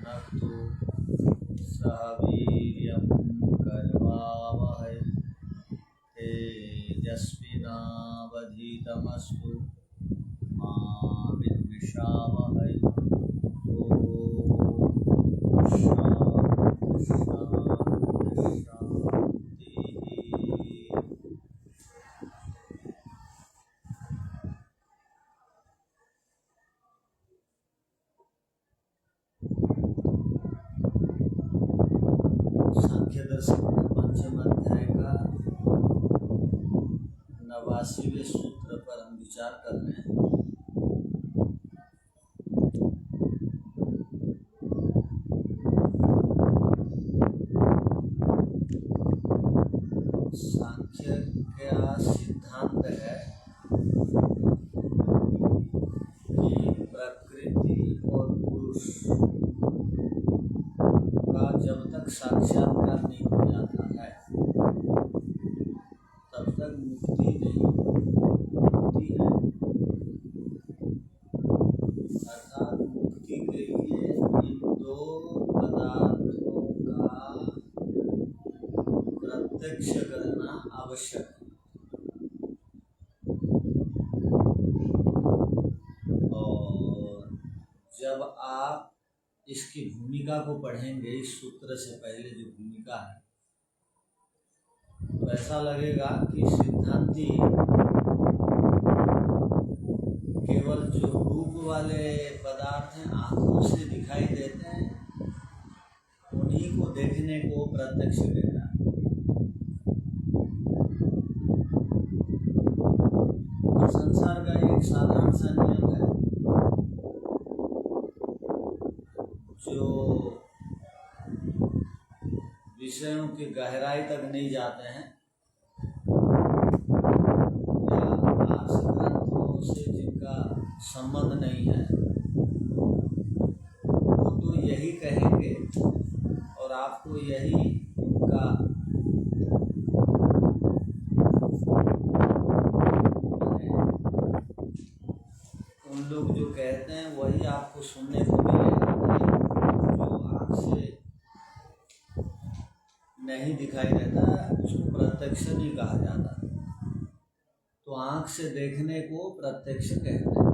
भुनक्तु सह वीर्यं करवावहै तेजस्विनावधीतमस्तु मा विद्विषावहै। शांति शांति शांति। सांख्य दर्शन पंचम अध्याय का 89वें सूत्र पर हम विचार कर रहे हैं। सांख्य का सिद्धांत है कि प्रकृति और पुरुष का जब तक साक्षात्कार नहीं हो जाता है तब तक मुक्ति नहीं होती है। अर्थात मुक्ति के लिए इन दो पदार्थों का प्रत्यक्ष करना आवश्यक है। और जब आप इसकी भूमिका को पढ़ेंगे, इस सूत्र से पहले जो भूमिका है, तो ऐसा लगेगा कि सिद्धांती केवल जो रूप वाले पदार्थ हैं, आंखों से दिखाई देते हैं, उन्हीं को देखने को प्रत्यक्ष कह रहा है। और संसार का एक साधारण सा नियम है, जो विषयों की गहराई तक नहीं जाते हैं या आर्ष ग्रंथों से जिनका संबंध नहीं है, वो तो यही कहेंगे और आपको यही उनका उन लोग जो कहते हैं वही आपको सुनने को मिलेगा। जो आँख से नहीं दिखाई देता उसको प्रत्यक्ष नहीं कहा जाता। तो आँख से देखने को प्रत्यक्ष कहते हैं।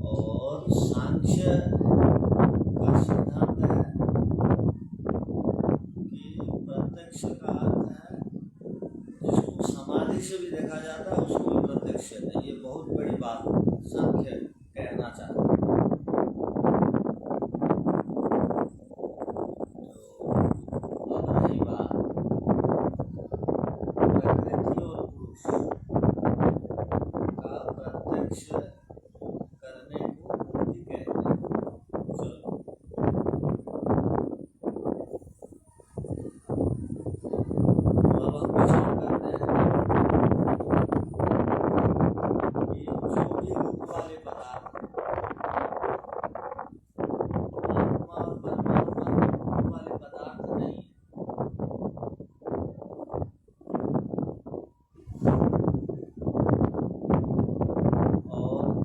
और सांख्य का सिद्धांत है कि प्रत्यक्ष का अर्थ है जिसको समाधि से भी देखा जाता है उसको भी प्रत्यक्ष है। ये बहुत बड़ी बात सांख्य कहना चाहते हैं। करने को मुक्ति कहते हैं। चलो, तो अब हम विचार करते हैं कि जो भी रूप वाले पदार्थ आत्मा और परमात्मा रूप वाले पदार्थ नहीं है।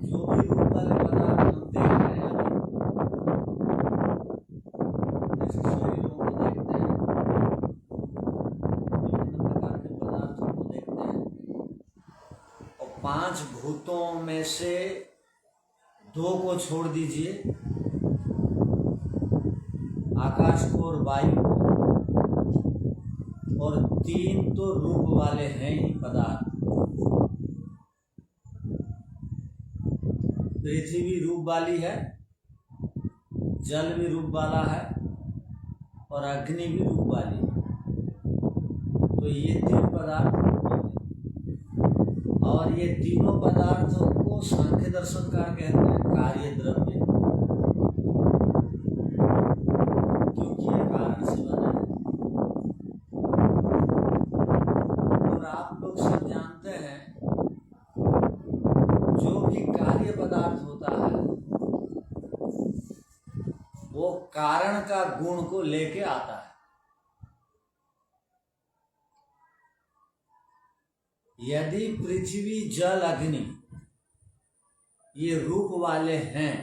जो भी रूप वाले पदार्थ हम देख रहे हैं, जैसे शरीरों को देखते हैं, विभिन्न प्रकार के पदार्थों को देखते हैं, और 5 भूतों में से 2 को छोड़ दीजिए, आकाश को और वायु को, और 3 तो रूप वाले हैं ही पदार्थ। पृथ्वी रूप वाली है, जल भी रूप वाला है और अग्नि भी रूप वाली है। तो ये 3 पदार्थ और ये तीनों पदार्थों को सांख्य दर्शनकार कहते हैं कार्य द्रव्य, क्योंकि ये कारण से बने हैं। और आप लोग सब जानते हैं जो भी कार्य पदार्थ होता है वो कारण का गुण को लेके आता है। यदि पृथ्वी जल अग्नि ये रूप वाले हैं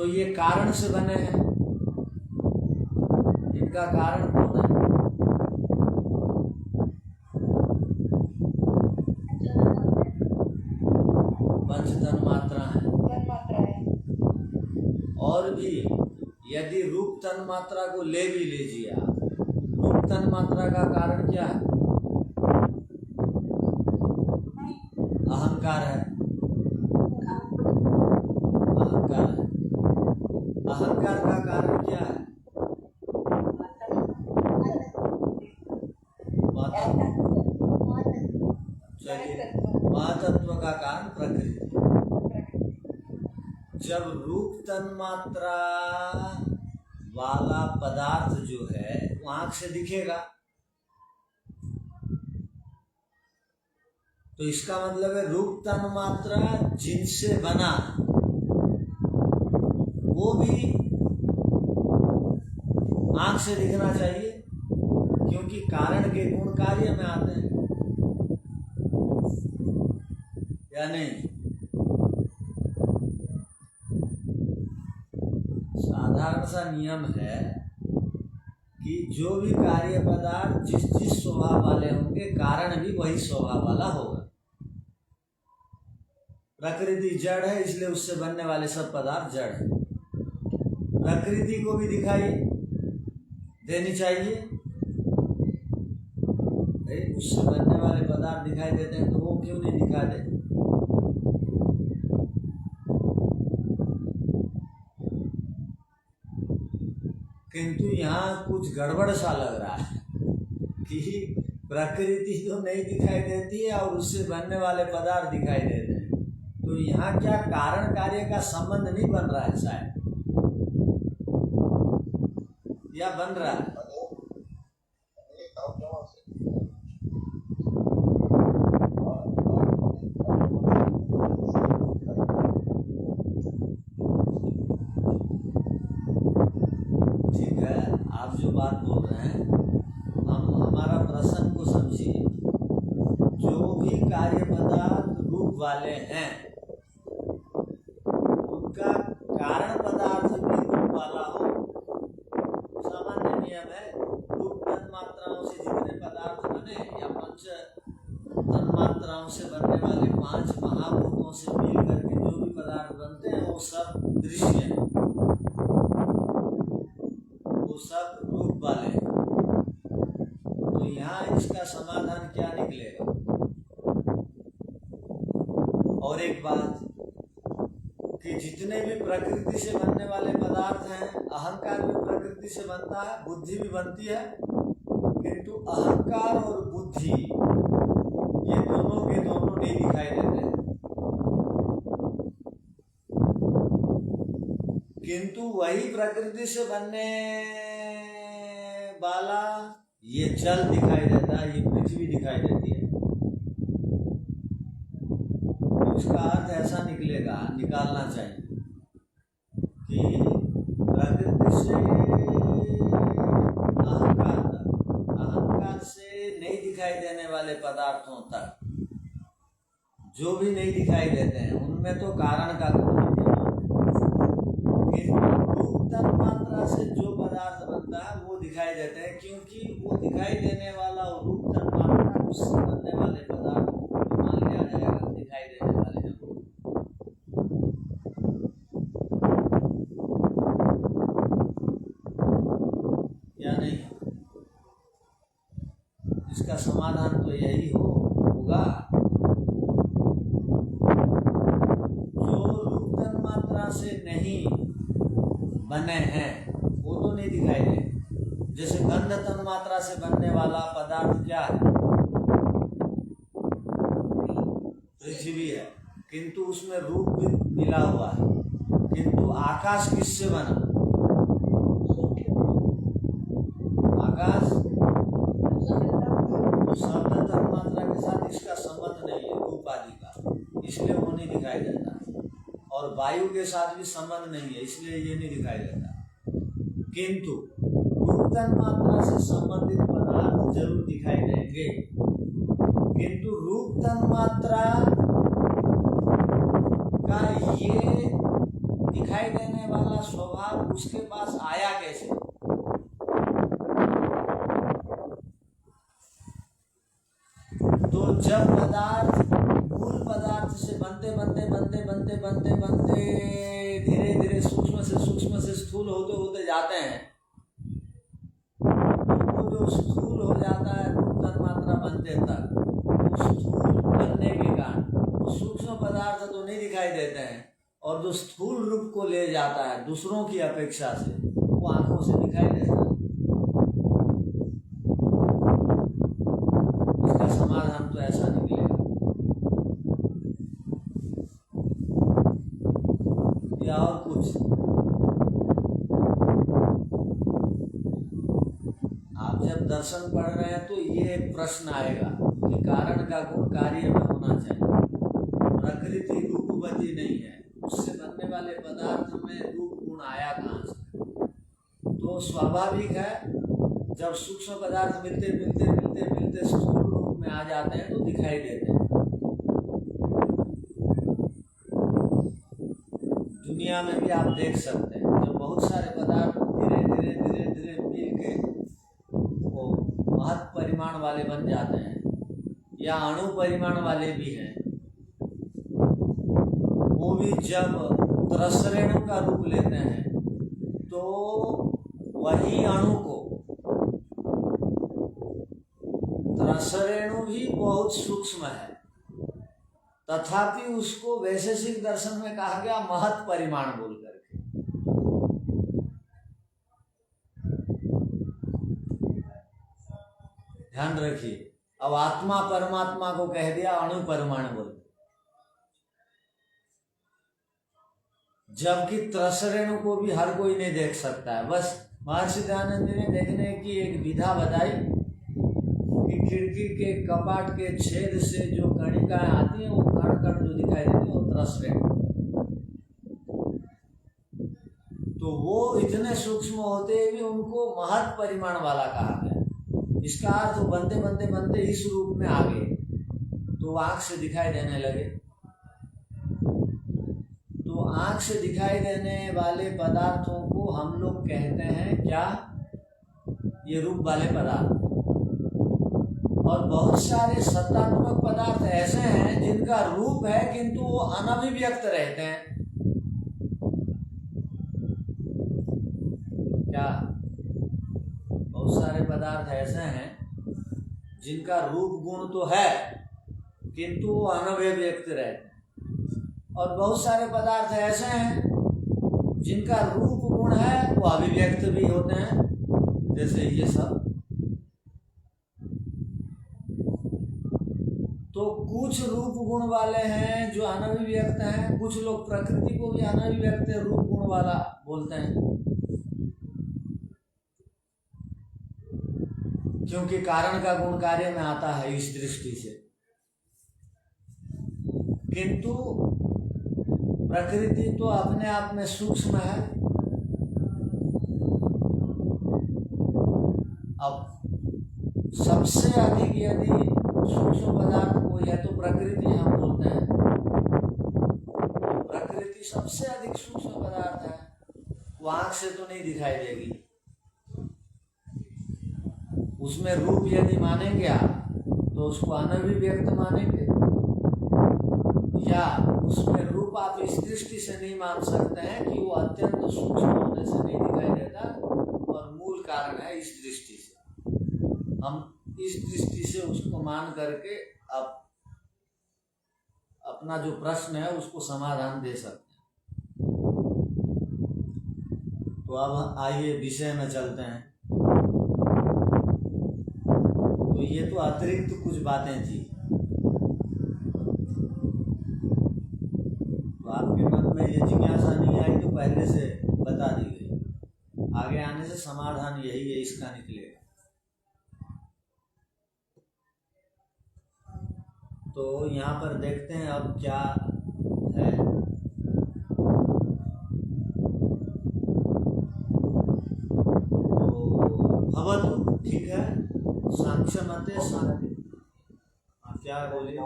तो ये कारण से बने हैं। इनका कारण कौन है? पंच तन्मात्रा है। और भी यदि रूप तन्मात्रा को ले भी लीजिए आप, रूप तन्मात्रा का कारण क्या है? अहंकार है। अहंकार है। अहंकार का कारण क्या है? चलिए, महातत्व का कारण प्रकृति। जब रूप तन्मात्रा वाला पदार्थ जो है वो आंख से दिखेगा, तो इसका मतलब है रूप तन्मात्रा जिनसे बना वो भी आंख से दिखना चाहिए, क्योंकि कारण के गुण कार्य में आते हैं या नहीं? साधारण सा नियम है कि जो भी कार्य पदार्थ जिस जिस स्वभाव वाले होंगे, कारण भी वही स्वभाव वाला होगा। प्रकृति जड़ है, इसलिए उससे बनने वाले सब पदार्थ जड़ है। प्रकृति को भी दिखाई देनी चाहिए। उससे बनने वाले पदार्थ दिखाई देते हैं, तो वो क्यों नहीं दिखा दे? किंतु यहाँ कुछ गड़बड़ सा लग रहा है कि प्रकृति तो नहीं दिखाई देती है और उससे बनने वाले पदार्थ दिखाई देते हैं। तो यहाँ क्या कारण कार्य का संबंध नहीं बन रहा है शायद, या बन रहा है? ठीक है, आप जो बात बोल रहे हैं, हम हमारा प्रश्न को समझिए। जो भी कार्य पदार्थ रूप वाले हैं उनका कारण पदार्थ भी रूप वाला हो। सामान्य नियम है, रूप तन्मात्राओं से जितने पदार्थ बने या पंच तन्मात्राओं से बनने वाले 5 महाभूतों से मिल करके जो भी पदार्थ बनते हैं वो सब दृश्य हैं, वो सब रूप वाले हैं। तो यहाँ इसका समाधान क्या निकलेगा? और एक बात कि जितने भी प्रकृति से बनने वाले पदार्थ हैं, अहंकार भी प्रकृति से बनता है, बुद्धि भी बनती है, किंतु अहंकार और बुद्धि ये दोनों के दोनों नहीं दिखाई देते हैं। किंतु वही प्रकृति से बनने वाला ये जल दिखाई देता है, ये पृथ्वी दिखाई देती है। उसका अर्थ ऐसा निकलेगा, निकालना चाहिए कि प्रकृति से अहंकार तक, अहंकार से नहीं दिखाई देने वाले पदार्थों तक, जो भी नहीं दिखाई देते हैं उनमें तो कारण का गुण रूप तन्मात्रा से जो पदार्थ बनता है वो दिखाई देते हैं, क्योंकि वो दिखाई देने वाला और रूप तन्मात्रा उससे बनने वाले पदार्थ मान लिया जाएगा दिखाई देने वाले हैं। या नहीं? इसका समाधान तो यही होगा, जो रूप तन्मात्रा से नहीं बने हैं वो तो नहीं दिखाई दे। जैसे गंध तन्मात्रा से बनने वाला पदार्थ क्या है? पृथ्वी है, किंतु उसमें रूप भी मिला हुआ है। किंतु आकाश किससे बना? आकाश तो शब्द तन्मात्रा के साथ इसका संबंध नहीं है, रूप आदि का, इसलिए वो नहीं दिखाई देता। और वायु के साथ भी संबंध नहीं है, इसलिए ये नहीं दिखाई देता। किंतु रूप तन्मात्रा से संबंधित पदार्थ जरूर दिखाई देंगे। किंतु रूप तन्मात्रा का ये दिखाई देने वाला का स्वभाव उसके पास आया कैसे? तो जब पदार्थ मूल पदार्थ से बनते बनते बनते बनते बनते बनते धीरे धीरे सूक्ष्म से स्थूल होते होते जाते हैं, तो जो स्थूल हो जाता है रूप तन्मात्रा बनते तक, तो स्थूल बनने के कारण सूक्ष्म पदार्थ तो नहीं दिखाई देते हैं, और जो स्थूल रूप को ले जाता है दूसरों की अपेक्षा से, वो आंखों से दिखाई देता है। इसका समाधान तो ऐसा निकलेगा, या और कुछ? आप जब दर्शन पढ़ रहे हैं तो ये एक प्रश्न आएगा कि कारण का गुण कार्य में होना चाहिए, प्रकृति रूपवती नहीं है, उससे बनने वाले पदार्थ में रूप गुण आया कहाँ से? तो स्वाभाविक है जब सूक्ष्म पदार्थ मिलते मिलते मिलते मिलते स्थूल रूप में आ जाते हैं तो दिखाई देते हैं। दुनिया में भी आप देख सकते हैं जब बहुत सारे पदार्थ धीरे धीरे धीरे धीरे मिल के वो महत् परिमाण वाले बन जाते हैं, या अणु परिमाण वाले भी हैं, वो भी जब त्रसरेणु का रूप लेते हैं तो वही अणु को, त्रसरेणु भी बहुत सूक्ष्म है, तथापि उसको वैशेषिक दर्शन में कहा गया महत् परिमाण बोल करके। ध्यान रखिए, अब आत्मा परमात्मा को कह दिया अणु परिमाण बोल, जबकि त्रसरेणु को भी हर कोई नहीं देख सकता है। बस महर्षि दयानंद जी ने देखने की एक विधा बताई कि खिड़की के कपाट के छेद से जो कणिकाएं आती हैं, वो कण कण जो दिखाई देती है वो त्रसरेणु, तो वो इतने सूक्ष्म होते भी उनको महत् परिमाण वाला कहा गया। इसका अर्थ बनते बनते बनते इस रूप में आ गए तो आंख से दिखाई देने लगे। तो आंख से दिखाई देने वाले पदार्थों को हम लोग कहते हैं क्या? ये रूप वाले पदार्थ। और बहुत सारे सत्तात्मक पदार्थ ऐसे हैं जिनका रूप है किंतु वो अनभिव्यक्त रहते हैं। क्या? बहुत सारे पदार्थ ऐसे हैं जिनका रूप गुण तो है किंतु वो अनभिव्यक्त रहते हैं, और बहुत सारे पदार्थ ऐसे हैं जिनका रूप गुण है वो अभिव्यक्त भी होते हैं, जैसे ये सब। तो कुछ रूप गुण वाले हैं जो अनभिव्यक्त हैं, कुछ लोग प्रकृति को भी अनभिव्यक्त रूप गुण वाला बोलते हैं, क्योंकि कारण का गुण कार्य में आता है इस दृष्टि से। किंतु प्रकृति तो अपने आप में सूक्ष्म है। अब सबसे अधिक यदि सूक्ष्म पदार्थ कोई है तो प्रकृति हम बोलते हैं। प्रकृति सबसे अधिक सूक्ष्म पदार्थ है, वो आंख से तो नहीं दिखाई देगी। उसमें रूप यदि मानेंगे आप तो उसको अनभिव्यक्त मानेंगे, या उसमें रूप आप इस दृष्टि से नहीं मान सकते हैं कि वो अत्यंत सूक्ष्म होने से नहीं दिखाई देता और मूल कारण है इस दृष्टि से। हम इस दृष्टि से उसको मान करके अब अपना जो प्रश्न है उसको समाधान दे सकते हैं। तो अब आइए विषय में चलते हैं। तो ये तो अतिरिक्त कुछ बातें थी, तो आपके मन में ये जिज्ञासा नहीं आई तो पहले से बता दी गई, आगे आने से समाधान यही है, इसका निकलेगा। तो यहाँ पर देखते हैं अब क्या है। तो भवतु, ठीक है, सांख्य मते सांख्य क्या बोलिए?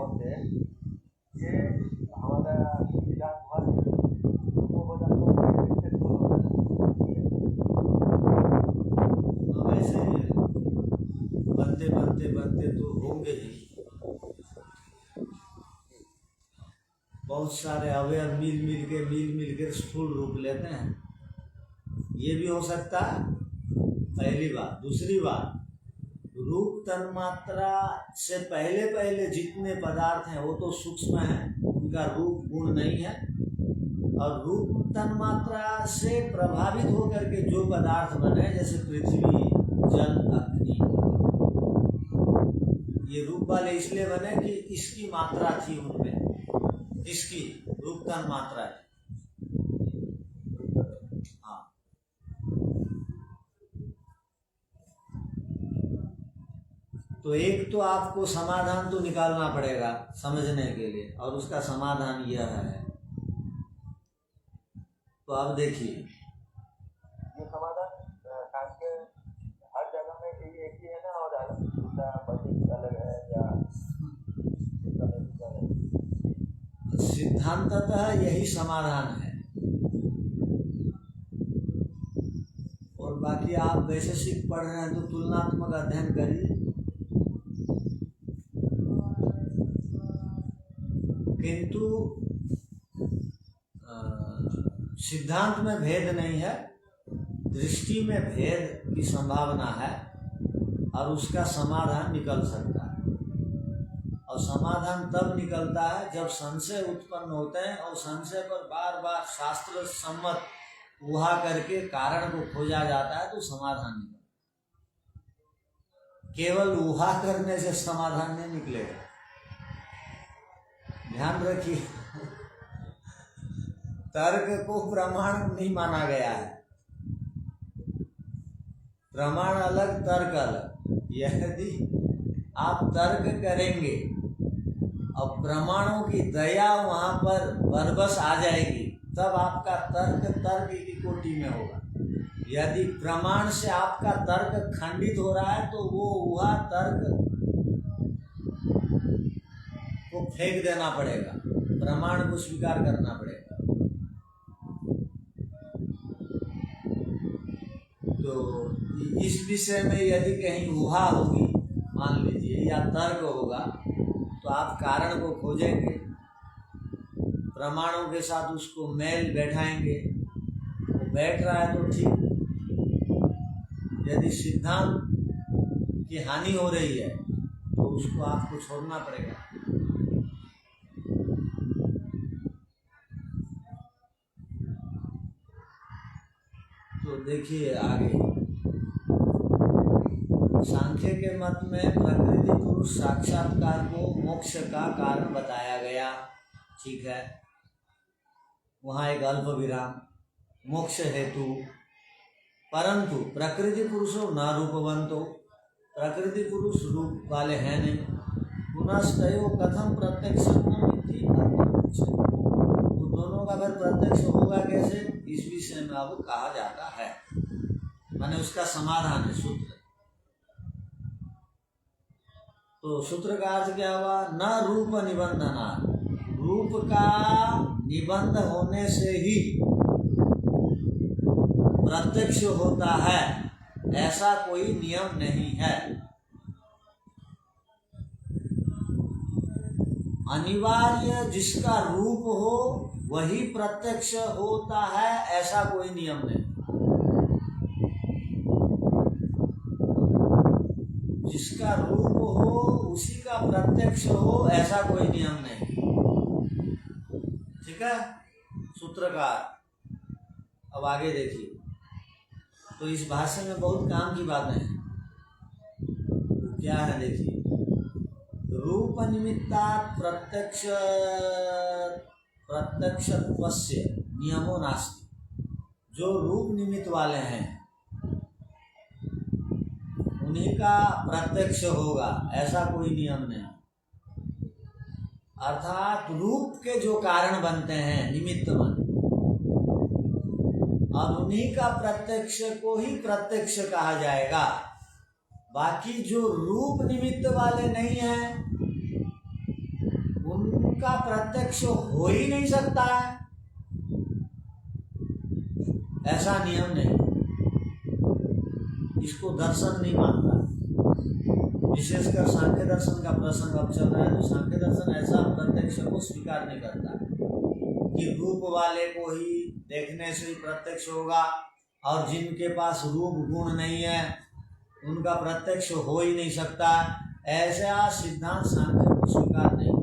ये हमारा विधान बहुत सारे अवयव मिल मिल के स्थूल रूप लेते हैं, ये भी हो सकता है, पहली बात। दूसरी बात, रूप तन्मात्रा से पहले पहले जितने पदार्थ हैं वो तो सूक्ष्म हैं, उनका रूप गुण नहीं है, और रूप तन्मात्रा से प्रभावित होकर के जो पदार्थ बने, जैसे पृथ्वी, जल, अग्नि, ये रूप वाले इसलिए बने कि इसकी मात्रा थी उनमें, इसकी रूप तन्मात्रा है। हाँ, तो एक तो आपको समाधान तो निकालना पड़ेगा समझने के लिए, और उसका समाधान यह है। तो अब देखिए, ये समाधान खास के हर जगह में एक ही है ना, और अलग है या सिद्धांततः यही समाधान है, और बाकी आप वैशेषिक पढ़ रहे हैं तो तुलनात्मक अध्ययन करिए। किंतु सिद्धांत में भेद नहीं है, दृष्टि में भेद की संभावना है, और उसका समाधान निकल सकता है। और समाधान तब निकलता है जब संशय उत्पन्न होते हैं, और संशय पर बार बार शास्त्र सम्मत ऊहा करके कारण को खोजा जाता है, तो समाधान निकलता है। केवल ऊहा करने से समाधान नहीं निकलेगा, ध्यान रखिए। तर्क को प्रमाण नहीं माना गया है, प्रमाण अलग, तर्क अलग। यदि आप तर्क करेंगे और प्रमाणों की दया वहां पर बरबस आ जाएगी, तब आपका तर्क की कोटि में होगा। यदि प्रमाण से आपका तर्क खंडित हो रहा है, तो वो वह तर्क को फेंक देना पड़ेगा, प्रमाण को स्वीकार करना पड़ेगा। तो इस विषय में यदि कहीं ऊहा होगी, मान लीजिए, या तर्क होगा, तो आप कारण को खोजेंगे, प्रमाणों के साथ उसको मेल बैठाएंगे, वो बैठ रहा है तो ठीक। यदि सिद्धांत की हानि हो रही है तो उसको आपको छोड़ना पड़ेगा। तो देखिए आगे, सांख्य के मत में प्रकृति पुरुष साक्षात्कार को मोक्ष का कारण बताया गया, ठीक है, वहाँ एक अल्प विराम, मोक्ष हेतु। परंतु प्रकृति पुरुषो न रूपवंतो, प्रकृति पुरुष रूप वाले हैं नहीं। पुनस्तयो कथम प्रत्यक्ष, वो दोनों का अगर प्रत्यक्ष होगा कैसे, इस विषय में अब कहा जाता है, माने उसका समाधान है सूत्र। तो सूत्र का अर्थ क्या हुआ, न रूप निबंधना, रूप का निबंध होने से ही प्रत्यक्ष होता है, ऐसा कोई नियम नहीं है। अनिवार्य जिसका रूप हो वही प्रत्यक्ष होता है, ऐसा कोई नियम नहीं। जिसका रूप हो उसी का प्रत्यक्ष हो, ऐसा कोई नियम नहीं, ठीक है। सूत्रकार अब आगे देखिए, तो इस भाष्य में बहुत काम की बातें हैं। क्या है देखिए, रूप निमित्ता प्रत्यक्षत्वस्य नियमो नास्ति। जो रूप निमित्त वाले हैं उन्हीं का प्रत्यक्ष होगा, ऐसा कोई नियम नहीं। अर्थात रूप के जो कारण बनते हैं निमित्त बने, और उन्हीं का प्रत्यक्ष को ही प्रत्यक्ष कहा जाएगा। बाकी जो रूप निमित्त वाले नहीं हैं उनका प्रत्यक्ष हो ही नहीं सकता है, ऐसा नियम नहीं। इसको दर्शन नहीं मानता, विशेषकर सांख्य दर्शन का प्रसंग अब चल रहा है, तो सांख्य दर्शन ऐसा प्रत्यक्ष को स्वीकार नहीं करता। कि रूप वाले को ही देखने से ही प्रत्यक्ष होगा और जिनके पास रूप गुण नहीं है उनका प्रत्यक्ष हो ही नहीं सकता, ऐसा सिद्धांत सांख्य को स्वीकार नहीं।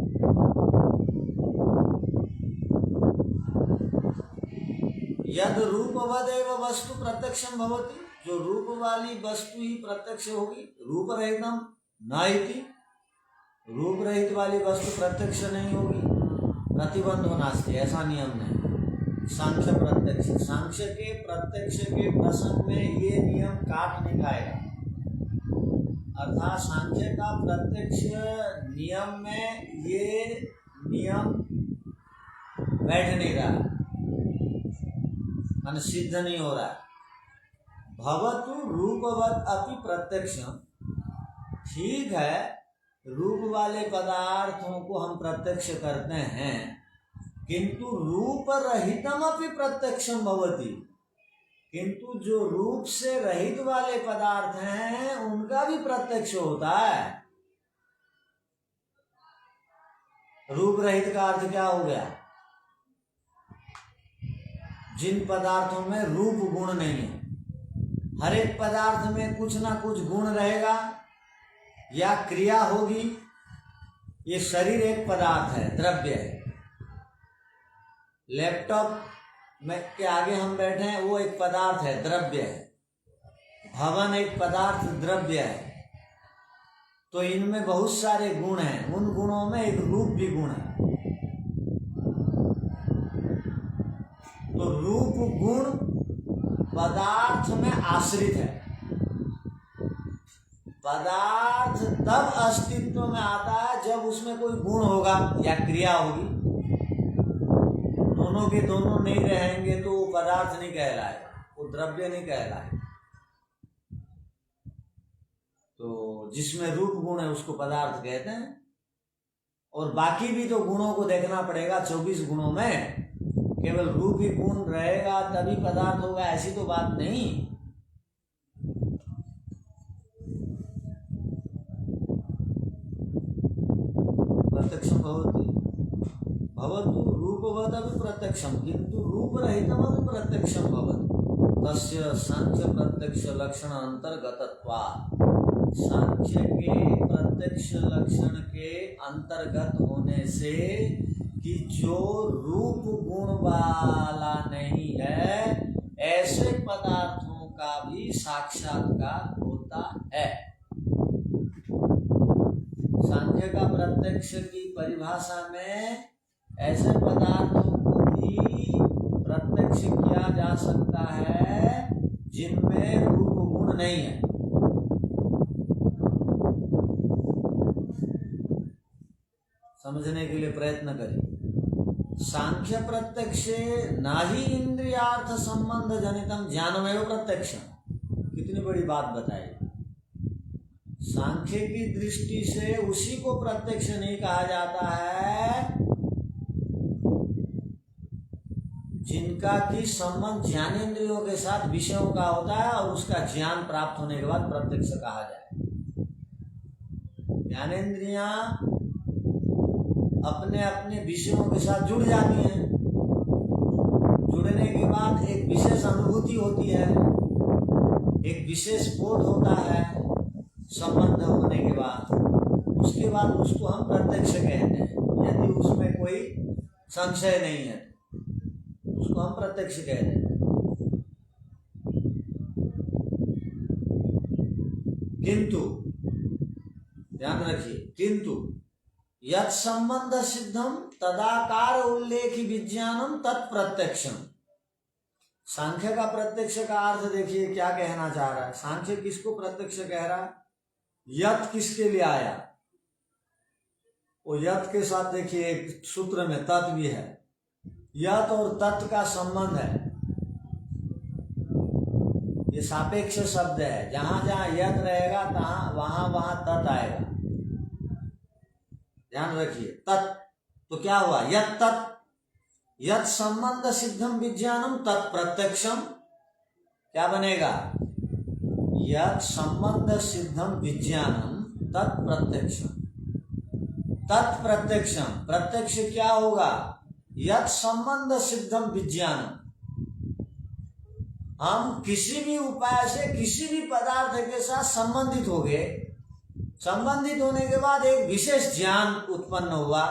यद रूपवद एव वस्तु प्रत्यक्षम भवति, जो रूप वाली वस्तु ही प्रत्यक्ष होगी, रूप रहितम न इति, रूप रहित वाली वस्तु प्रत्यक्ष नहीं होगी। प्रतिबंधो नास्ति, ऐसा नियम नहीं। सांख्य प्रत्यक्ष, सांख्य के प्रत्यक्ष के प्रसंग में ये नियम काट नहीं खाएगा, अर्थात सांख्य का प्रत्यक्ष नियम में ये नियम बैठ नहीं रहा, मान सिद्ध नहीं हो रहा। भवतु रूपवत अपि प्रत्यक्षम, ठीक है रूप वाले पदार्थों को हम प्रत्यक्ष करते हैं, किंतु रूप रहितम अपि प्रत्यक्षम भवति, किंतु जो रूप से रहित वाले पदार्थ हैं उनका भी प्रत्यक्ष होता है। रूप रहित का अर्थ क्या हो गया? जिन पदार्थों में रूप गुण नहीं है। हर एक पदार्थ में कुछ ना कुछ गुण रहेगा या क्रिया होगी। ये शरीर एक पदार्थ है, द्रव्य है। लैपटॉप में के आगे हम बैठे हैं, वो एक पदार्थ है, द्रव्य है। भवन एक पदार्थ, द्रव्य है। तो इनमें बहुत सारे गुण हैं, उन गुणों में एक रूप भी गुण है। तो रूप गुण पदार्थ में आश्रित है। पदार्थ तब अस्तित्व में आता है जब उसमें कोई गुण होगा या क्रिया होगी। दोनों के दोनों नहीं रहेंगे तो वो पदार्थ नहीं कहलाएगा, वो द्रव्य नहीं कहलाएगा। तो जिसमें रूप गुण है उसको पदार्थ कहते हैं। और बाकी भी तो गुणों को देखना पड़ेगा। 24 गुणों में केवल रूप ही गुण रहेगा तभी पदार्थ होगा, ऐसी तो बात नहीं। प्रत्यक्षम भवति, भवतु रूपवदपि प्रत्यक्षम किंतु रूप रहितमपि प्रत्यक्षम भवति, तस्य सांख्य प्रत्यक्ष लक्षण अंतर्गतत्वात्। सांख्य के प्रत्यक्ष लक्षण के अंतर्गत होने से कि जो रूप गुण वाला नहीं है ऐसे पदार्थों का भी साक्षात्कार होता है। सांख्य का प्रत्यक्ष की परिभाषा में ऐसे पदार्थों को भी प्रत्यक्ष किया जा सकता है जिनमें रूप गुण नहीं है। समझने के लिए प्रयत्न करिए। सांख्य प्रत्यक्ष नाही इंद्रियार्थ संबंध जनितम ज्ञानमेव प्रत्यक्षम। कितनी बड़ी बात बताई। सांख्य की दृष्टि से उसी को प्रत्यक्ष नहीं कहा जाता है जिनका की संबंध ज्ञानेंद्रियों के साथ विषयों का होता है और उसका ज्ञान प्राप्त होने के बाद प्रत्यक्ष कहा जाए। ज्ञानेंद्रियां अपने अपने विषयों के साथ जुड़ जाती हैं। जुड़ने के बाद एक विशेष अनुभूति होती है, एक विशेष बोध होता है संबंध होने के बाद। उसके बाद उसको हम प्रत्यक्ष कहते हैं। यदि उसमें कोई संशय नहीं है उसको हम प्रत्यक्ष कहते हैं। किंतु ध्यान रखिए, किंतु यत् संबंध सिद्धम तदाकार उल्लेखी विज्ञानम तत्प्रत्यक्षम। सांख्य का प्रत्यक्ष का अर्थ देखिए क्या कहना चाह रहा है। सांख्य किसको प्रत्यक्ष कह रहा है? यत् किसके लिए आया? वो यत् के साथ देखिए एक सूत्र में तत् भी है। यत् और तत् का संबंध है, ये सापेक्ष शब्द है। जहां जहां यत् रहेगा तहां वहां तत् आएगा। ध्यान रखिए। तत् तो क्या हुआ? यत् तत्, यत् संबंध सिद्धम विज्ञानम तत्प्रत्यक्षम। क्या बनेगा? यत् संबंध सिद्धम विज्ञानम तत्प्रत्यक्षम। तत्प्रत्यक्षम, प्रत्यक्ष क्या होगा? यत् संबंध सिद्धम विज्ञानम, हम किसी भी उपाय से किसी भी पदार्थ के साथ संबंधित हो गए, संबंधित होने के बाद एक विशेष ज्ञान उत्पन्न हुआ,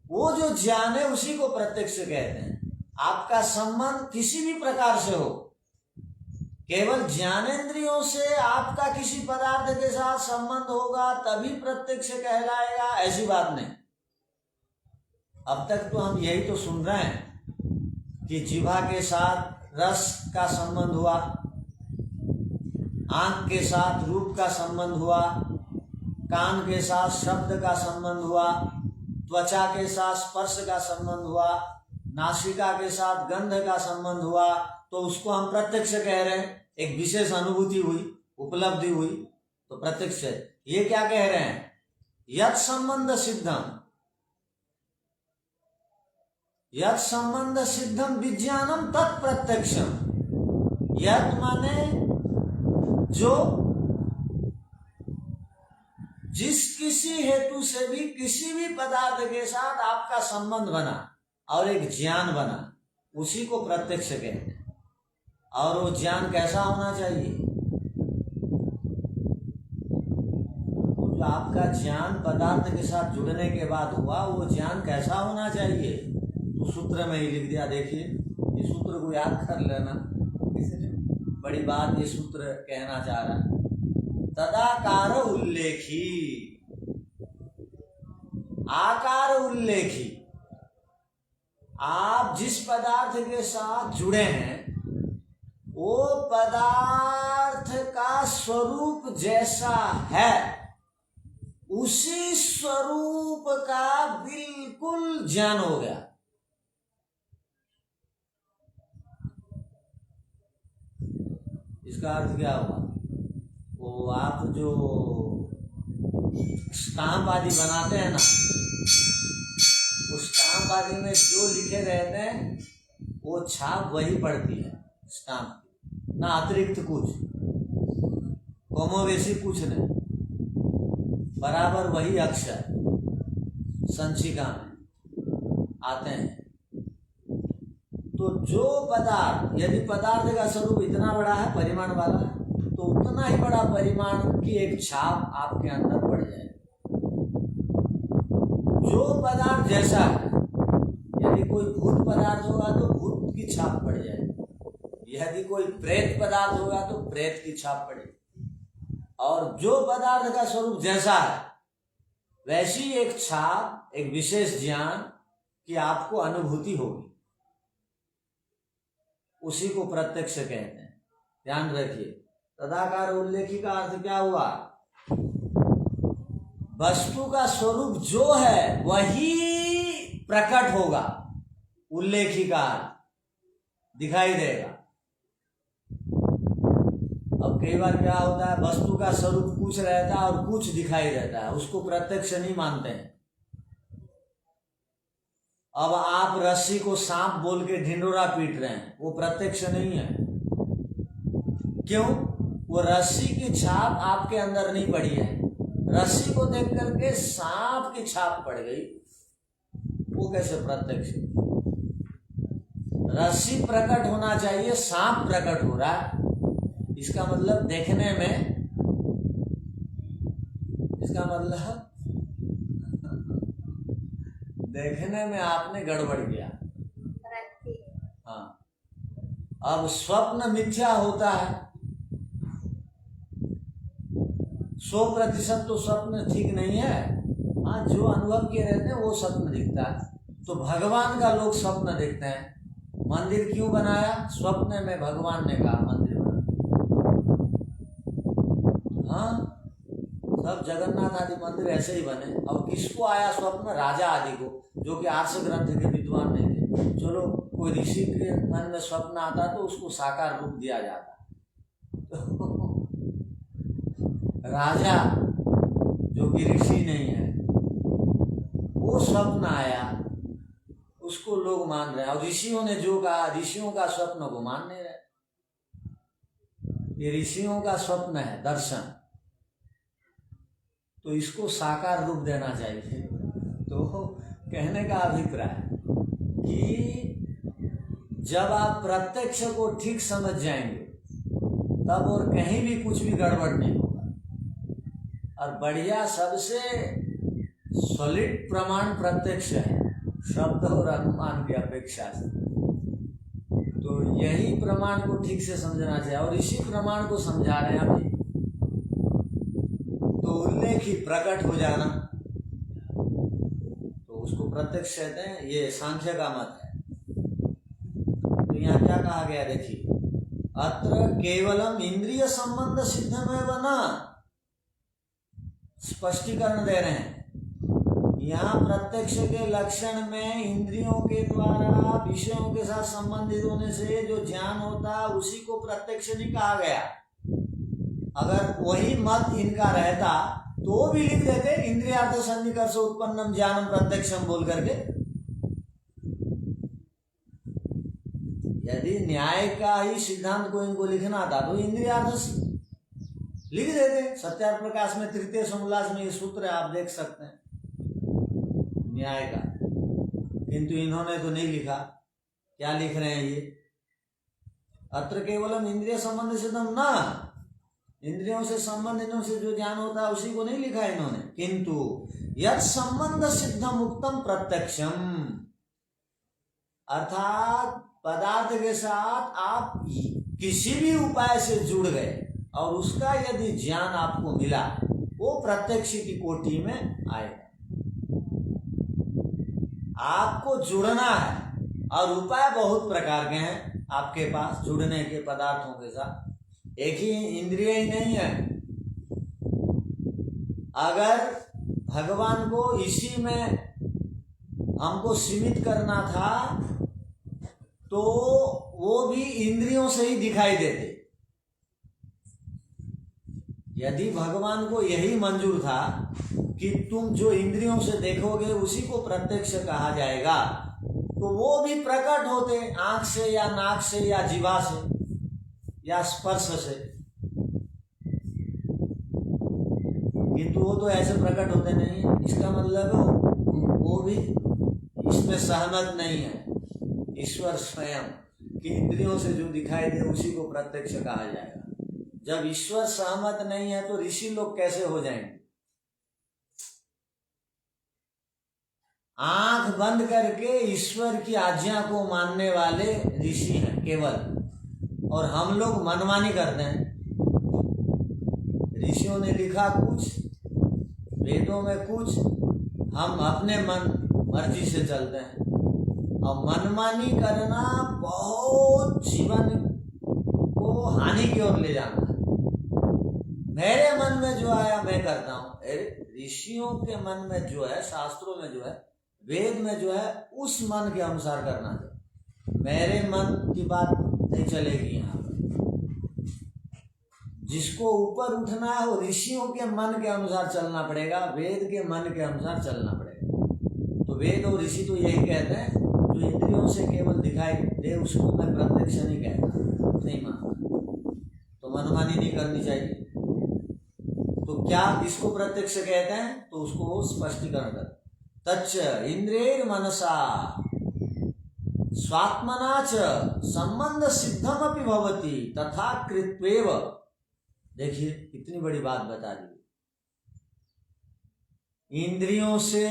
वो जो ज्ञान है उसी को प्रत्यक्ष कहते हैं। आपका संबंध किसी भी प्रकार से हो, केवल ज्ञानेंद्रियों से आपका किसी पदार्थ के साथ संबंध होगा तभी प्रत्यक्ष कहलाएगा, ऐसी बात नहीं। अब तक तो हम यही तो सुन रहे हैं कि जिह्वा के साथ रस का संबंध हुआ, आंख के साथ रूप का संबंध हुआ, कान के साथ शब्द का संबंध हुआ, त्वचा के साथ स्पर्श का संबंध हुआ, नासिका के साथ गंध का संबंध हुआ, तो उसको हम प्रत्यक्ष कह रहे हैं। एक विशेष अनुभूति हुई, उपलब्धि हुई, तो प्रत्यक्ष है। ये क्या कह रहे हैं? यत् संबंध सिद्धम, यत् संबंध सिद्धम विज्ञानम तत्प्रत्यक्षम। यत् माने जो, जिस किसी हेतु से भी किसी भी पदार्थ के साथ आपका संबंध बना और एक ज्ञान बना, उसी को प्रत्यक्ष कहते हैं। और वो ज्ञान कैसा होना चाहिए? जो आपका ज्ञान पदार्थ के साथ जुड़ने के बाद हुआ, वो ज्ञान कैसा होना चाहिए? तो सूत्र में ही लिख दिया। देखिए, इस सूत्र को याद कर लेना, इसलिए बड़ी बात ये सूत्र कहना चाह रहा है। तदाकार उल्लेखी, आकार उल्लेखी, आप जिस पदार्थ के साथ जुड़े हैं वो पदार्थ का स्वरूप जैसा है, उसी स्वरूप का बिल्कुल ज्ञान हो गया। इसका अर्थ क्या हुआ? वो आप जो स्टाम्प आदि बनाते हैं ना, उस स्टाम्प आदि में जो लिखे रहते हैं वो छाप वही पड़ती है स्टाम्प, ना अतिरिक्त कुछ, कमोवेशी कुछ नहीं, बराबर वही अक्षर संचिका में आते हैं। तो जो पदार्थ, यदि पदार्थ का स्वरूप इतना बड़ा है, परिमाण वाला है, तो उतना ही बड़ा परिमाण की एक छाप आपके अंदर पड़ जाए। जो पदार्थ जैसा है, यदि कोई भूत पदार्थ होगा तो भूत की छाप पड़ जाए, यदि कोई प्रेत पदार्थ होगा तो प्रेत की छाप पड़ेगी। और जो पदार्थ का स्वरूप जैसा है वैसी एक छाप, एक विशेष ज्ञान की आपको अनुभूति होगी, उसी को प्रत्यक्ष कहते हैं। ध्यान रखिए, तदाकार उल्लेखी का अर्थ क्या हुआ? वस्तु का स्वरूप जो है वही प्रकट होगा, उल्लेखी का दिखाई देगा। अब कई बार क्या होता है, वस्तु का स्वरूप कुछ रहता है और कुछ दिखाई देता है, उसको प्रत्यक्ष नहीं मानते हैं। अब आप रस्सी को सांप बोल के ढिंडोरा पीट रहे हैं, वो प्रत्यक्ष नहीं है। क्यों? वो रस्सी की छाप आपके अंदर नहीं पड़ी है, रस्सी को देख करके सांप की छाप पड़ गई, वो कैसे प्रत्यक्ष? रस्सी प्रकट होना चाहिए, सांप प्रकट हो रहा है, इसका मतलब देखने में, इसका मतलब देखने में आपने गड़बड़ किया। हाँ, अब स्वप्न मिथ्या होता है, 100% तो स्वप्न ठीक नहीं है। हाँ, जो अनुभव किए रहते हैं वो स्वप्न दिखता है। तो भगवान का लोग स्वप्न देखते हैं। मंदिर क्यों बनाया? स्वप्न में भगवान ने कहा मंदिर बना। हाँ, सब जगन्नाथ आदि मंदिर ऐसे ही बने। और किसको आया स्वप्न? राजा आदि को, जो कि आर्ष ग्रंथ के विद्वान नहीं थे। चलो, कोई ऋषि के मन में स्वप्न आता तो उसको साकार रूप दिया जाता। तो राजा जो कि ऋषि नहीं है, वो स्वप्न आया, उसको लोग मान रहे हैं। और ऋषियों ने जो कहा, ऋषियों का स्वप्न को मान नहीं रहे। ये ऋषियों का स्वप्न है, दर्शन, तो इसको साकार रूप देना चाहिए। तो कहने का अभिप्राय, कि जब आप प्रत्यक्ष को ठीक समझ जाएंगे तब और कहीं भी कुछ भी गड़बड़ नहीं होगा। और बढ़िया सबसे सॉलिड प्रमाण प्रत्यक्ष है शब्द और अनुमान की अपेक्षा से। तो यही प्रमाण को ठीक से समझना चाहिए और इसी प्रमाण को समझा रहे हैं अभी। तो उल्लेख ही प्रकट हो जाना, तो उसको प्रत्यक्ष कहते हैं। ये सांख्य का मत है। तो यहाँ क्या कहा गया देखिए, अत्र केवलम इंद्रिय संबंध सिद्धमेव न, स्पष्टीकरण दे रहे हैं। यहाँ प्रत्यक्ष के लक्षण में इंद्रियों के द्वारा विषयों के साथ संबंधित होने से जो ज्ञान होता है उसी को प्रत्यक्ष नहीं कहा गया। अगर वही मत इनका रहता तो भी लिख देते इंद्रियार्थ सन्निकर्ष उत्पन्नम ज्ञानम प्रत्यक्षम बोल करके। यदि न्याय का ही सिद्धांत को इनको लिखना था तो इंद्रियार्थ लिख देते। सत्यार्थ प्रकाश में तृतीय समोल्लास में ये सूत्र है, आप देख सकते हैं न्याय का। किंतु इन्होंने तो नहीं लिखा। क्या लिख रहे हैं ये, अत्र केवलम इंद्रिय संबंध सिद्धम ना, इंद्रियों से संबंधितों से जो ज्ञान होता है उसी को नहीं लिखा इन्होंने। किंतु यद संबंध सिद्धम उक्तम प्रत्यक्षम, अर्थात पदार्थ के साथ आप किसी भी उपाय से जुड़ गए और उसका यदि ज्ञान आपको मिला वो प्रत्यक्ष की कोटि में आएगा। आपको जुड़ना है और उपाय बहुत प्रकार के हैं आपके पास जुड़ने के पदार्थों के साथ। एक ही इंद्रिय ही नहीं है। अगर भगवान को इसी में हमको सीमित करना था तो वो भी इंद्रियों से ही दिखाई देते। यदि भगवान को यही मंजूर था कि तुम जो इंद्रियों से देखोगे उसी को प्रत्यक्ष कहा जाएगा तो वो भी प्रकट होते आंख से या नाक से या जीवा से या स्पर्श से। किंतु वो तो ऐसे प्रकट होते नहीं है। इसका मतलब वो भी इसमें सहमत नहीं है ईश्वर स्वयं कि इंद्रियों से जो दिखाई दे उसी को प्रत्यक्ष कहा जाएगा। जब ईश्वर सहमत नहीं है तो ऋषि लोग कैसे हो जाएंगे। आंख बंद करके ईश्वर की आज्ञा को मानने वाले ऋषि हैं केवल, और हम लोग मनमानी करते हैं। ऋषियों ने लिखा कुछ, वेदों में कुछ, हम अपने मन मर्जी से चलते हैं। और मनमानी करना बहुत जीवन को हानि की ओर ले जाना है। मेरे मन में जो आया मैं करता हूँ। ऋषियों के मन में जो है, शास्त्रों में जो है, वेद में जो है, उस मन के अनुसार करना है। मेरे मन की बात नहीं चलेगी यहाँ पर। जिसको ऊपर उठना है वो ऋषियों के मन के अनुसार चलना पड़ेगा, वेद के मन के अनुसार चलना पड़ेगा। तो वेद और ऋषि तो यही कहते हैं जो इंद्रियों से केवल दिखाई दे उसको मैं प्रत्यक्ष नहीं कहता, नहीं मानता। तो मनमानी नहीं करनी चाहिए। तो क्या इसको प्रत्यक्ष कहते हैं तो उसको वो स्पष्टीकरण करते। तच्च इंद्रियर मनसा स्वात्मना च संबंध सिद्धम अपि भवति तथा कृत्वेव। देखिए कितनी बड़ी बात बता दी। इंद्रियों से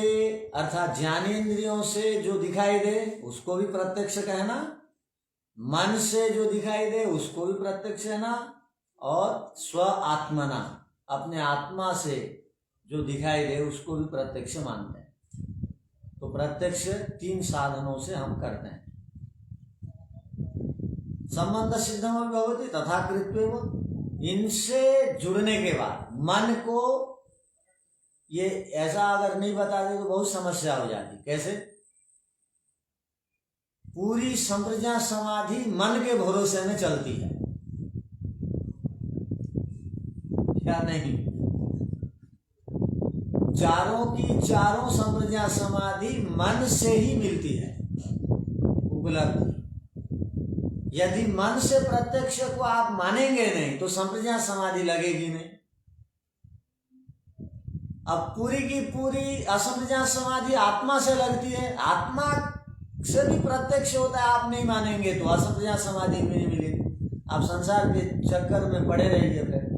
अर्थात ज्ञानेंद्रियों से जो दिखाई दे उसको भी प्रत्यक्ष कहना, मन से जो दिखाई दे उसको भी प्रत्यक्ष कहना, और स्व आत्मना अपने आत्मा से जो दिखाई दे उसको भी प्रत्यक्ष मानते हैं। तो प्रत्यक्ष 3 साधनों से हम करते हैं। संबंध सिद्धम भवति तथा कृत्वेव। इनसे जुड़ने के बाद मन को ये ऐसा अगर नहीं बता दे तो बहुत समस्या हो जाती। कैसे? पूरी संप्रज्ञा समाधि मन के भरोसे में चलती है क्या नहीं? चारों की चारों संप्रज्ञा समाधि मन से ही मिलती है उपलब्ध। यदि मन से प्रत्यक्ष को आप मानेंगे नहीं तो संप्रज्ञा समाधि लगेगी नहीं। अब पूरी की पूरी असंप्रज्ञा समाधि आत्मा से लगती है। आत्मा से भी प्रत्यक्ष होता है। आप नहीं मानेंगे तो असंप्रज्ञात समाधि में नहीं मिलेगी। आप संसार के चक्कर में पड़े रहिए, फिर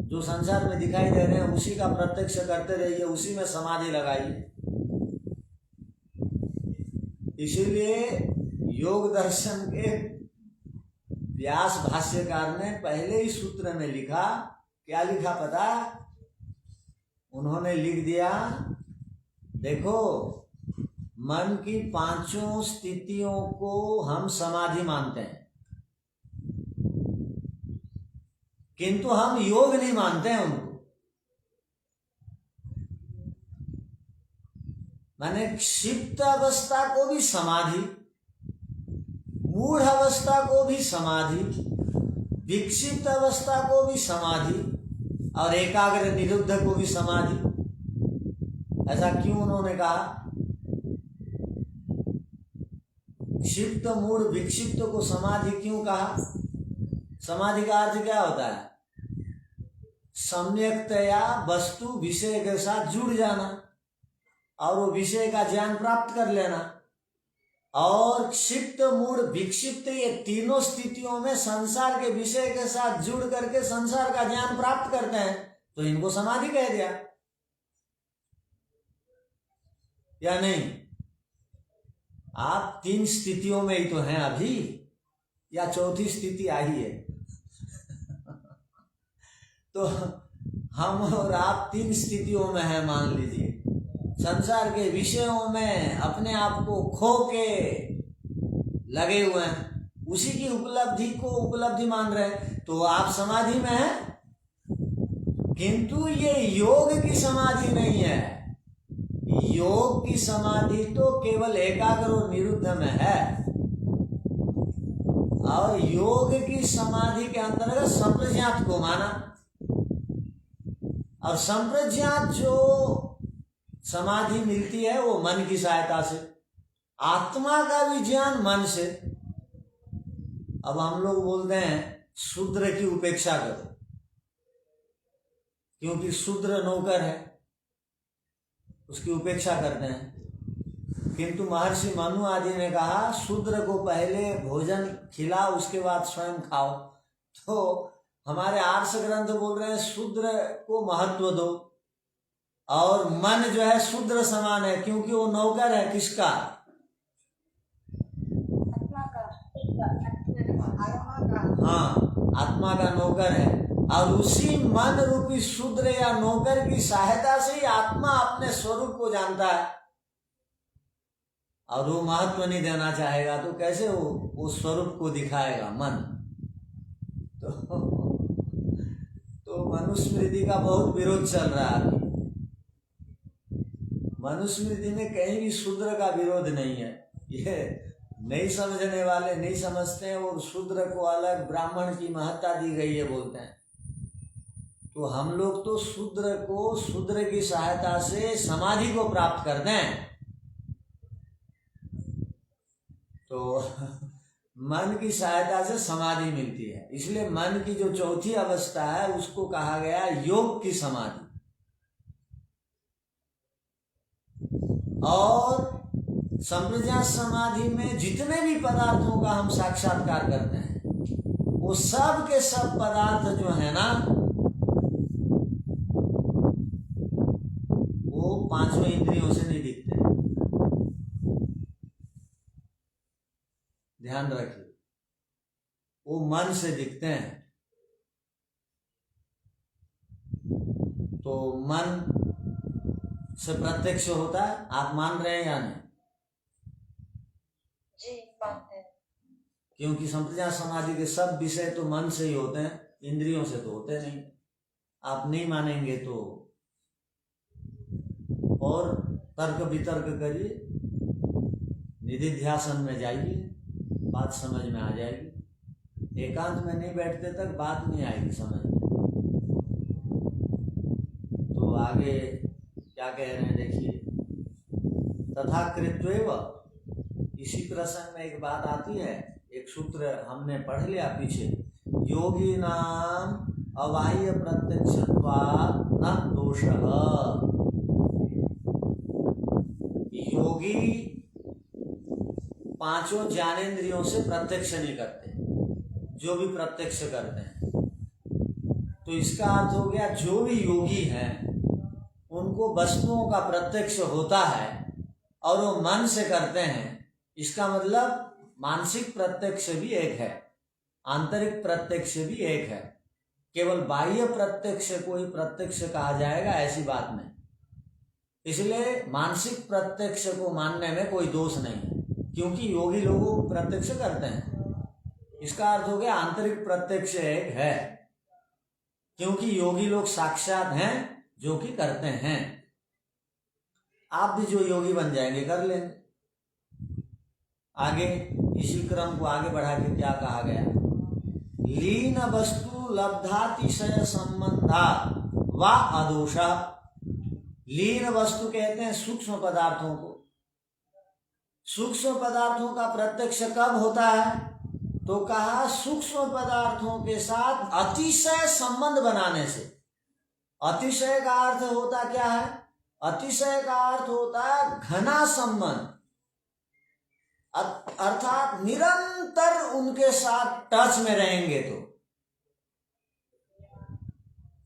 जो संसार में दिखाई दे रहे हैं उसी का प्रत्यक्ष करते रहिए, उसी में समाधि लगाइए। इसीलिए योग दर्शन के व्यास भाष्यकार ने पहले ही सूत्र में लिखा, क्या लिखा पता? उन्होंने लिख दिया, देखो मन की पांचों स्थितियों को हम समाधि मानते हैं, किंतु हम योग नहीं मानते हैं उनको। माने क्षिप्त अवस्था को भी समाधि, मूढ़ अवस्था को भी समाधि, विक्षिप्त अवस्था को भी समाधि और एकाग्र निरुद्ध को भी समाधि। ऐसा क्यों उन्होंने कहा? क्षिप्त मूढ़ विक्षिप्त को समाधि क्यों कहा? समाधि का अर्थ क्या होता है? सम्यक्तया वस्तु विषय के साथ जुड़ जाना और वो विषय का ज्ञान प्राप्त कर लेना। और क्षिप्त मूढ़ विक्षिप्त ये तीनों स्थितियों में संसार के विषय के साथ जुड़ करके संसार का ज्ञान प्राप्त करते हैं, तो इनको समाधि कह दिया या नहीं? आप तीन स्थितियों में ही तो हैं अभी, या चौथी स्थिति आई है? तो हम और आप तीन स्थितियों में हैं, मान लीजिए। संसार के विषयों में अपने आप को खो के लगे हुए हैं, उसी की उपलब्धि को उपलब्धि मान रहे हैं, तो आप समाधि में हैं। किंतु ये योग की समाधि नहीं है। योग की समाधि तो केवल एकाग्र और निरुद्ध में है, और योग की समाधि के अंतर्गत संप्रज्ञात को माना। और संप्रज्ञात जो समाधि मिलती है वो मन की सहायता से, आत्मा का भी ज्ञान मन से। अब हम लोग बोलते हैं शूद्र की उपेक्षा करो, क्योंकि शूद्र नौकर है, उसकी उपेक्षा करते हैं। किंतु महर्षि मनु आदि ने कहा शूद्र को पहले भोजन खिलाओ, उसके बाद स्वयं खाओ। तो हमारे आर्ष ग्रंथ बोल रहे हैं शूद्र को महत्व दो, और मन जो है शूद्र समान है, क्योंकि वो नौकर है किसका? हाँ, आत्मा का नौकर है। और उसी मन रूपी शूद्र या नौकर की सहायता से ही आत्मा अपने स्वरूप को जानता है, और वो महत्व नहीं देना चाहेगा तो कैसे वो स्वरूप को दिखाएगा मन? तो मनुस्मृति का बहुत विरोध चल रहा है। मनुस्मृति में कहीं भी शूद्र का विरोध नहीं है। ये नहीं समझने वाले नहीं समझते हैं, और शूद्र को अलग ब्राह्मण की महत्ता दी गई है बोलते हैं। तो हम लोग तो शूद्र को शूद्र की सहायता से समाधि को प्राप्त कर दें। तो मन की सहायता से समाधि मिलती है, इसलिए मन की जो चौथी अवस्था है उसको कहा गया योग की समाधि। और संप्रज्ञात समाधि में जितने भी पदार्थों का हम साक्षात्कार करते हैं, वो सब के सब पदार्थ जो है ना, वो पांचों इंद्रियों से नहीं दिखते। ध्यान रखिए, वो मन से दिखते हैं। तो मन से प्रत्यक्ष होता है। आप मान रहे हैं या नहीं? जी मानते हैं। क्योंकि संप्रज्ञात समाधि के सब विषय तो मन से ही होते हैं, इंद्रियों से तो होते नहीं। आप नहीं मानेंगे तो और तर्क वितर्क करिए, निधिध्यासन में जाइए, बात समझ में आ जाएगी। एकांत में नहीं बैठते तक बात नहीं आएगी समझ में। तो आगे क्या कह रहे हैं देखिए, तथा कृत्वेव, इसी प्रसंग में एक बात आती है, एक सूत्र हमने पढ़ लिया पीछे, योगी नाम अबाह्य प्रत्यक्षत्वात् न दोषः। योगी पांचों ज्ञानेंद्रियों से प्रत्यक्ष नहीं करते, जो भी प्रत्यक्ष करते हैं। तो इसका अर्थ हो गया जो भी योगी हैं उनको वस्तुओं का प्रत्यक्ष होता है और वो मन से करते हैं। इसका मतलब मानसिक प्रत्यक्ष भी एक है, आंतरिक प्रत्यक्ष भी एक है। केवल बाह्य प्रत्यक्ष को ही प्रत्यक्ष कहा जाएगा ऐसी बात नहीं। इसलिए मानसिक प्रत्यक्ष को मानने में कोई दोष नहीं है, क्योंकि योगी लोग प्रत्यक्ष करते हैं। इसका अर्थ हो गया आंतरिक प्रत्यक्ष एक है, क्योंकि योगी लोग साक्षात हैं जो कि करते हैं। आप भी जो योगी बन जाएंगे कर लेंगे। आगे इसी क्रम को आगे बढ़ा के क्या कहा गया, लीन वस्तु लब्धातिशय संबंधा व अदोषा। लीन वस्तु कहते हैं सूक्ष्म पदार्थों को। सूक्ष्म पदार्थों का प्रत्यक्ष कब होता है, तो कहा सूक्ष्म पदार्थों के साथ अतिशय संबंध बनाने से। अतिशय का अर्थ होता क्या है, अतिशय का अर्थ होता है घना संबंध, अर्थात निरंतर उनके साथ टच में रहेंगे। तो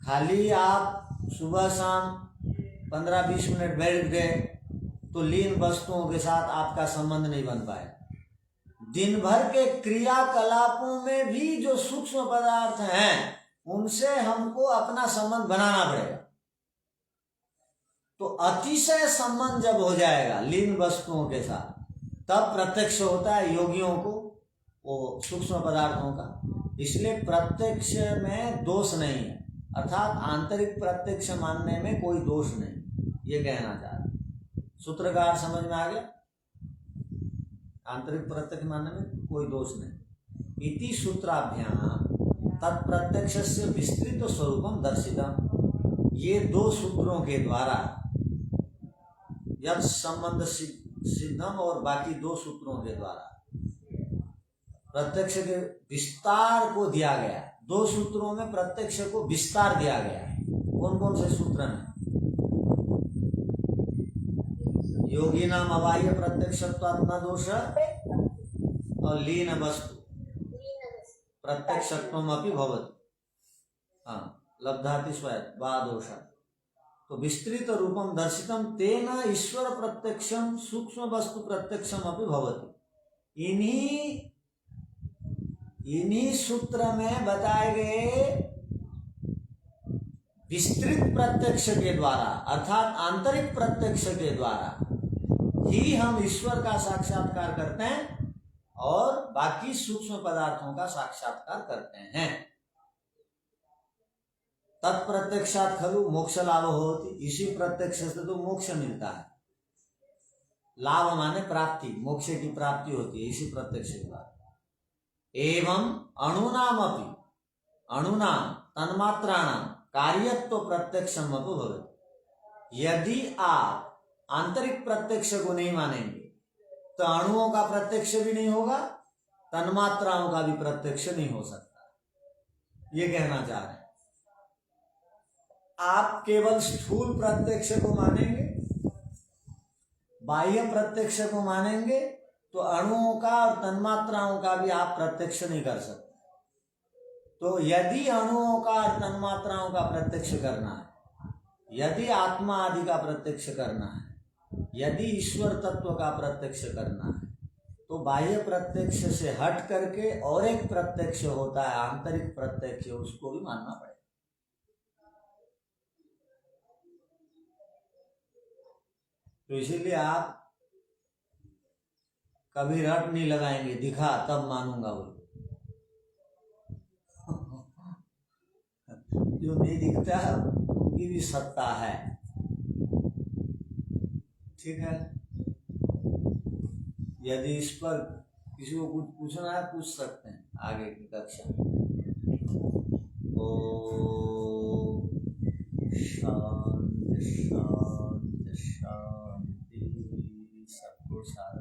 खाली आप सुबह शाम 15-20 मिनट बैठ गए तो लीन वस्तुओं के साथ आपका संबंध नहीं बन पाए। दिन भर के क्रियाकलापों में भी जो सूक्ष्म पदार्थ हैं उनसे हमको अपना संबंध बनाना पड़ेगा। तो अतिशय संबंध जब हो जाएगा लीन वस्तुओं के साथ, तब प्रत्यक्ष होता है योगियों को वो सूक्ष्म पदार्थों का। इसलिए प्रत्यक्ष में दोष नहीं है, अर्थात आंतरिक प्रत्यक्ष मानने में कोई दोष नहीं, ये कहना चाह रहे। सूत्रकार समझ में आ गया, आंतरिक प्रत्यक्ष मानने में कोई दोष नहीं। इति सूत्राभ्याम तत्प्रत्यक्ष से विस्तृत स्वरूपम दर्शितम। ये दो सूत्रों के द्वारा यद संबंध सिद्धम और बाकी दो सूत्रों के द्वारा प्रत्यक्ष के विस्तार को दिया गया। दो सूत्रों में प्रत्यक्ष को विस्तार दिया गया। कौन कौन से सूत्र हैं, योगी नाम अबाह्य प्रत्यक्षत्वात्मा दोष और लीन वस्तु प्रत्यक्षत्वमपि भवति, लब्धाति स्वयं वा दोष। तो विस्तृत रूपम दर्शितम तेन ईश्वर प्रत्यक्षम सूक्ष्म वस्तु प्रत्यक्षम अपि भवति। इन्हीं सूत्र में बताए गए विस्तृत प्रत्यक्ष के द्वारा, अर्थात आंतरिक प्रत्यक्ष के द्वारा ही हम ईश्वर का साक्षात्कार करते हैं और बाकी सूक्ष्म पदार्थों का साक्षात्कार करते हैं। तत्प्रत्यक्षात् खलु मोक्ष लाभ होती। इसी प्रत्यक्ष से तो मोक्ष मिलता है। लाभ माने प्राप्ति, मोक्ष की प्राप्ति होती है इसी प्रत्यक्ष के द्वारा। एवं अणुनामपि, अणुनाम तन्मात्राणाम कार्यत्व प्रत्यक्षम अपि भवति। यदि आप आंतरिक प्रत्यक्ष को नहीं मानेंगे तो अणुओं का प्रत्यक्ष भी नहीं होगा, तन्मात्राओं का भी प्रत्यक्ष नहीं हो सकता, ये कहना चाह रहे हैं। आप केवल स्थूल प्रत्यक्ष को मानेंगे, बाह्य प्रत्यक्ष को मानेंगे तो अणुओं का और तन्मात्राओं का भी आप प्रत्यक्ष नहीं कर सकते। तो यदि अणुओं का और तन्मात्राओं का प्रत्यक्ष करना है, यदि आत्मा आदि का प्रत्यक्ष करना है, यदि ईश्वर तत्व का प्रत्यक्ष करना है, तो बाह्य प्रत्यक्ष से हट करके और एक प्रत्यक्ष होता है आंतरिक प्रत्यक्ष, उसको भी मानना पड़ेगा। तो इसीलिए आप कभी रट नहीं लगाएंगे दिखा तब मानूंगा, वो जो नहीं दिखता है उनकी भी सत्ता है। ठीक है, यदि इस पर किसी को कुछ पूछना है पूछ सकते हैं आगे की कक्षा में। ओम शांति शांति शांति। सबको शांति।